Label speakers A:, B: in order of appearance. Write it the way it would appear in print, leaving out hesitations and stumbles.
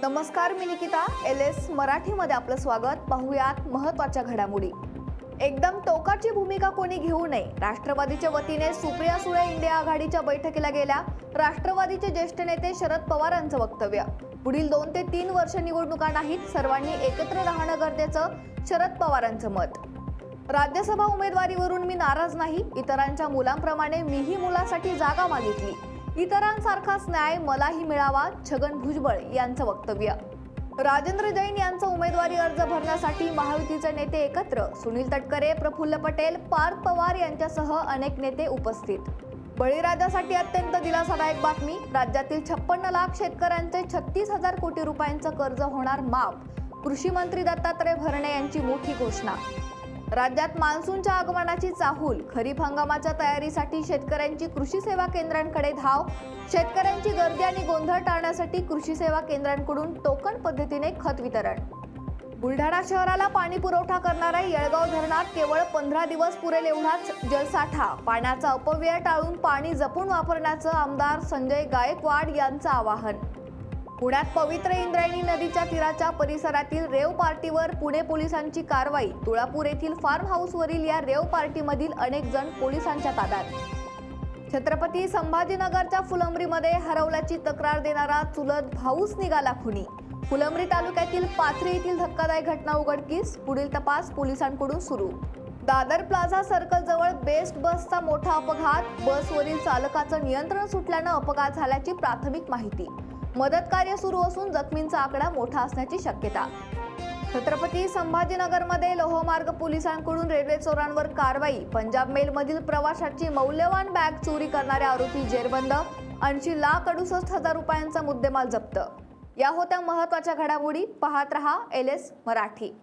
A: नमस्कार, मी निकिता. LS मराठीमध्ये आपलं स्वागत. पाहूयात महत्त्वाच्या घडामोडी. एकदम टोकाची भूमिका कोणी घेऊ नये. राष्ट्रवादीच्या वतीने सुप्रिया सुळे इंडिया आघाडीच्या बैठकीला गेल्या. राष्ट्रवादीचे ज्येष्ठ नेते शरद पवारांचं वक्तव्य. पुढील 2 ते 3 वर्ष निवडणुका नाहीत, सर्वांनी एकत्र राहणं गरजेचं, शरद पवारांचं मत. राज्यसभा उमेदवारीवरून मी नाराज नाही. इतरांच्या मुलांप्रमाणे मीही मुलासाठी जागा मागितली. इतरांसारखाच न्याय मलाही मिळावा, छगन भुजबळ यांचं वक्तव्य. राजेंद्र जैन यांचा उमेदवारी अर्ज भरण्यासाठी महायुतीचे नेते एकत्र. सुनील तटकरे, प्रफुल्ल पटेल, पार्थ पवार यांच्यासह अनेक नेते उपस्थित. बळीराजासाठी अत्यंत दिलासादायक बातमी. राज्यातील 56 लाख शेतकऱ्यांचे 36,000 कोटी रुपयांचं कर्ज होणार माफ. कृषी मंत्री दत्तात्रय भरणे यांची मोठी घोषणा. राज्यात मान्सूनच्या आगमनाची चाहूल. खरीप हंगामाच्या तयारीसाठी शेतकऱ्यांची कृषी सेवा केंद्रांकडे धाव. शेतकऱ्यांची गर्दी आणि गोंधळ टाळण्यासाठी कृषी सेवा केंद्रांकडून टोकन पद्धतीने खत वितरण. बुलढाणा शहराला पाणी पुरवठा करणाऱ्या येळगाव धरणात केवळ 15 दिवस पुरेल एवढाच जलसाठा. पाण्याचा अपव्यय टाळून पाणी जपून वापरण्याचं आमदार संजय गायकवाड यांचं आवाहन. पुण्यात पवित्र इंद्रायणी नदीच्या तीराच्या परिसरातील रेव पार्टीवर पुणे पोलिसांची कारवाई. तुळापूर येथील फार्म हाऊसवरील या रेव पार्टीमधील अनेक जण पोलिसांच्या ताब्यात. छत्रपती संभाजीनगरच्या फुलंब्रीमध्ये हरवल्याची तक्रार देणारा चुलत भाऊच निघाला खुनी. फुलंब्री तालुक्यातील पाथरी येथील धक्कादायक घटना उघडकीस. पुढील तपास पोलिसांकडून सुरू. दादर प्लाझा सर्कल जवळ बेस्ट बसचा मोठा अपघात. बसवरील चालकाचं नियंत्रण सुटल्यानं अपघात झाल्याची प्राथमिक माहिती. मदत कार्य सुरू असून जखमींचा आकडा मोठा असण्याची शक्यता. छत्रपती संभाजीनगरमध्ये लोहमार्ग पोलिसांकडून रेल्वे चोरांवर कारवाई. पंजाब मेलमधील प्रवाशाची मौल्यवान बॅग चोरी करणाऱ्या आरोपी जेरबंद. 80,68,000 रुपयांचा मुद्देमाल जप्त. या होत्या महत्त्वाच्या घडामोडी. पाहत रहा LS मराठी.